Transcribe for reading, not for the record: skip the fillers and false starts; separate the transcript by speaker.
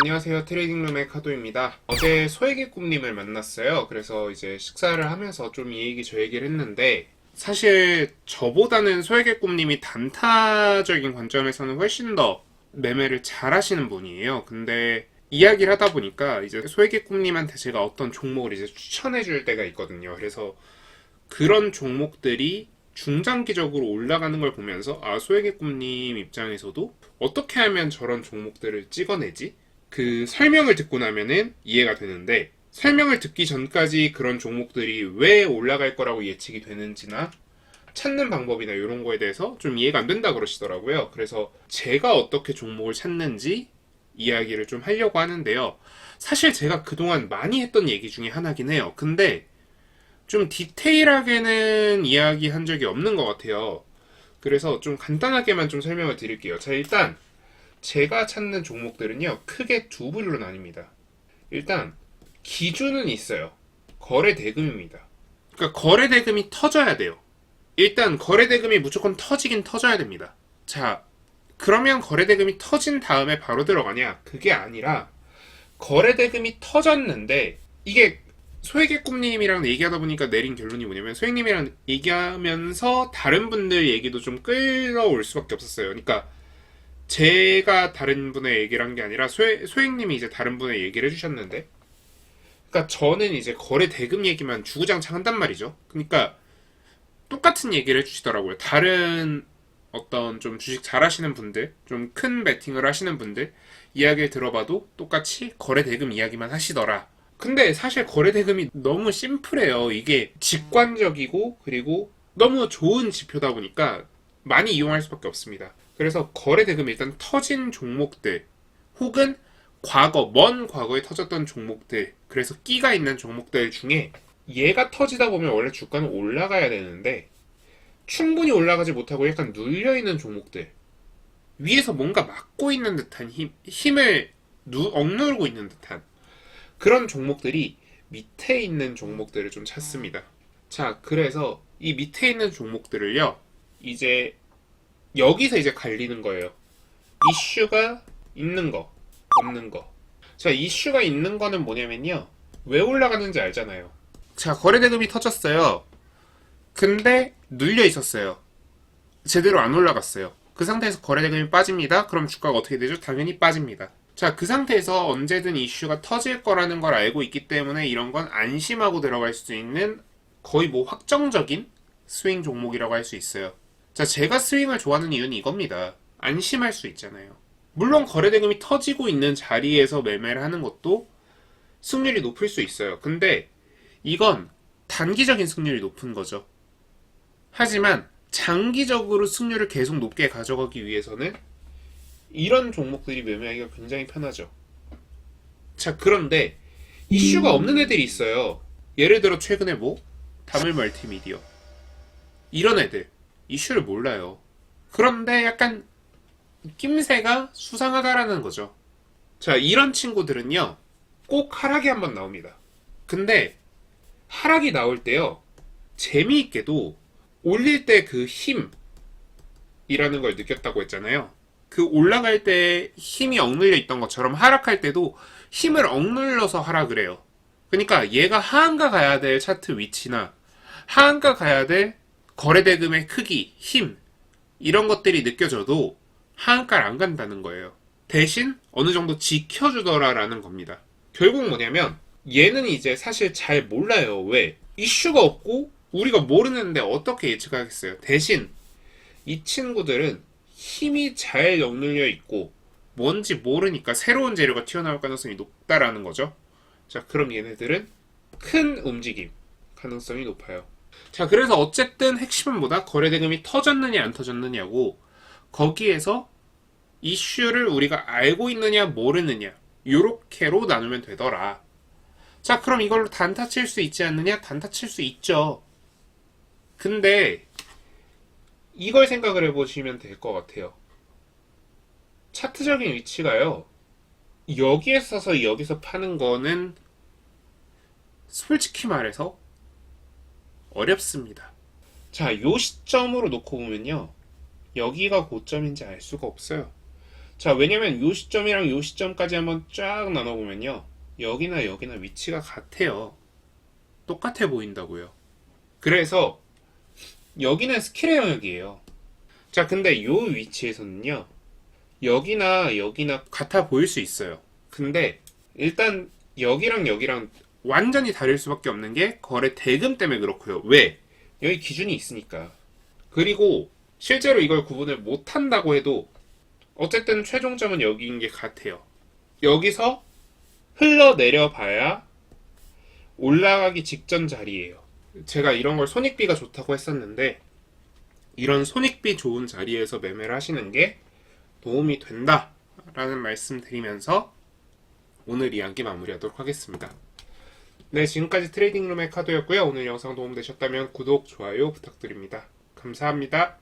Speaker 1: 안녕하세요. 트레이딩룸의 카도입니다. 어제 소액의 꿈님을 만났어요. 그래서 이제 식사를 하면서 좀 이 얘기 저 얘기를 했는데, 사실 저보다는 소액의 꿈님이 단타적인 관점에서는 훨씬 더 매매를 잘 하시는 분이에요. 근데 이야기를 하다 보니까 이제 소액의 꿈님한테 제가 어떤 종목을 이제 추천해 줄 때가 있거든요. 그래서 그런 종목들이 중장기적으로 올라가는 걸 보면서, 아, 소액의 꿈님 입장에서도 어떻게 하면 저런 종목들을 찍어내지? 그 설명을 듣고 나면은 이해가 되는데, 설명을 듣기 전까지 그런 종목들이 왜 올라갈 거라고 예측이 되는지나 찾는 방법이나 이런 거에 대해서 좀 이해가 안 된다 그러시더라고요. 그래서 제가 어떻게 종목을 찾는지 이야기를 좀 하려고 하는데요. 사실 제가 그동안 많이 했던 얘기 중에 하나긴 해요. 근데 좀 디테일하게는 이야기한 적이 없는 것 같아요. 그래서 좀 간단하게만 좀 설명을 드릴게요. 자, 일단 제가 찾는 종목들은요, 크게 두 부류로 나뉩니다. 일단 기준은 있어요. 거래 대금입니다. 그러니까 거래 대금이 터져야 돼요. 일단 거래 대금이 무조건 터지긴 터져야 됩니다. 자, 그러면 거래 대금이 터진 다음에 바로 들어가냐? 그게 아니라 거래 대금이 터졌는데, 이게 소액의 꿈님이랑 얘기하다 보니까 내린 결론이 뭐냐면, 소액님이랑 얘기하면서 다른 분들 얘기도 좀 끌어올 수밖에 없었어요. 그러니까 제가 다른 분의 얘기를 한 게 아니라 소액님이 이제 다른 분의 얘기를 해주셨는데, 그러니까 저는 이제 거래 대금 얘기만 주구장창 한단 말이죠. 그러니까 똑같은 얘기를 해주시더라고요. 다른 어떤 좀 주식 잘 하시는 분들, 좀 큰 베팅을 하시는 분들 이야기를 들어봐도 똑같이 거래 대금 이야기만 하시더라. 근데 사실 거래 대금이 너무 심플해요. 이게 직관적이고 그리고 너무 좋은 지표다 보니까 많이 이용할 수밖에 없습니다. 그래서 거래 대금이 일단 터진 종목들, 혹은 먼 과거에 터졌던 종목들, 그래서 끼가 있는 종목들 중에 얘가 터지다 보면 원래 주가는 올라가야 되는데 충분히 올라가지 못하고 약간 눌려있는 종목들, 위에서 뭔가 막고 있는 듯한 힘을 억누르고 있는 듯한 그런 종목들이 밑에 있는 종목들을 좀 찾습니다. 자, 그래서 이 밑에 있는 종목들을요, 이제 여기서 이제 갈리는 거예요. 이슈가 있는 거, 없는 거. 자, 이슈가 있는 거는 뭐냐면요, 왜 올라가는지 알잖아요. 자, 거래대금이 터졌어요. 근데 눌려 있었어요. 제대로 안 올라갔어요. 그 상태에서 거래대금이 빠집니다. 그럼 주가가 어떻게 되죠? 당연히 빠집니다. 자, 그 상태에서 언제든 이슈가 터질 거라는 걸 알고 있기 때문에 이런 건 안심하고 들어갈 수 있는 거의 뭐 확정적인 스윙 종목이라고 할 수 있어요. 자, 제가 스윙을 좋아하는 이유는 이겁니다. 안심할 수 있잖아요. 물론 거래대금이 터지고 있는 자리에서 매매를 하는 것도 승률이 높을 수 있어요. 근데 이건 단기적인 승률이 높은 거죠. 하지만 장기적으로 승률을 계속 높게 가져가기 위해서는 이런 종목들이 매매하기가 굉장히 편하죠. 자, 그런데 이슈가 없는 애들이 있어요. 예를 들어 최근에 뭐 다물 멀티미디어, 이런 애들 이슈를 몰라요. 그런데 약간 낌새가 수상하다라는 거죠. 자, 이런 친구들은요, 꼭 하락이 한번 나옵니다. 근데 하락이 나올 때요, 재미있게도 올릴 때 그 힘이라는 걸 느꼈다고 했잖아요. 그 올라갈 때 힘이 억눌려 있던 것처럼 하락할 때도 힘을 억눌러서 하락을 해요. 그러니까 얘가 하한가 가야 될 차트 위치나 하한가 가야 될 거래대금의 크기, 힘, 이런 것들이 느껴져도 하한가를 안 간다는 거예요. 대신 어느 정도 지켜주더라라는 겁니다. 결국 뭐냐면 얘는 이제 사실 잘 몰라요. 왜? 이슈가 없고 우리가 모르는데 어떻게 예측하겠어요. 대신 이 친구들은 힘이 잘 억눌려 있고 뭔지 모르니까 새로운 재료가 튀어나올 가능성이 높다라는 거죠. 자, 그럼 얘네들은 큰 움직임 가능성이 높아요. 자, 그래서 어쨌든 핵심은 뭐다? 거래대금이 터졌느냐 안 터졌느냐고, 거기에서 이슈를 우리가 알고 있느냐 모르느냐, 요렇게로 나누면 되더라. 자, 그럼 이걸로 단타 칠 수 있지 않느냐? 단타 칠 수 있죠. 근데 이걸 생각을 해보시면 될 것 같아요. 차트적인 위치가요, 여기에 서서 여기서 파는 거는 솔직히 말해서 어렵습니다. 자, 요 시점으로 놓고 보면요, 여기가 고점인지 알 수가 없어요. 자, 왜냐면 요 시점이랑 요 시점까지 한번 쫙 나눠보면요. 여기나 여기나 위치가 같아요. 똑같아 보인다고요. 그래서 여기는 스킬의 영역이에요. 자, 근데 요 위치에서는요. 여기나 여기나 같아 보일 수 있어요. 근데 일단 여기랑 여기랑 완전히 다를 수밖에 없는 게 거래 대금 때문에 그렇고요. 왜? 여기 기준이 있으니까. 그리고 실제로 이걸 구분을 못한다고 해도 어쨌든 최종점은 여기인 게 같아요. 여기서 흘러내려 봐야 올라가기 직전 자리예요. 제가 이런 걸 손익비가 좋다고 했었는데 이런 손익비 좋은 자리에서 매매를 하시는 게 도움이 된다라는 말씀 드리면서 오늘 이야기 마무리하도록 하겠습니다. 네, 지금까지 트레이딩룸의 카도였고요. 오늘 영상 도움되셨다면 구독, 좋아요 부탁드립니다. 감사합니다.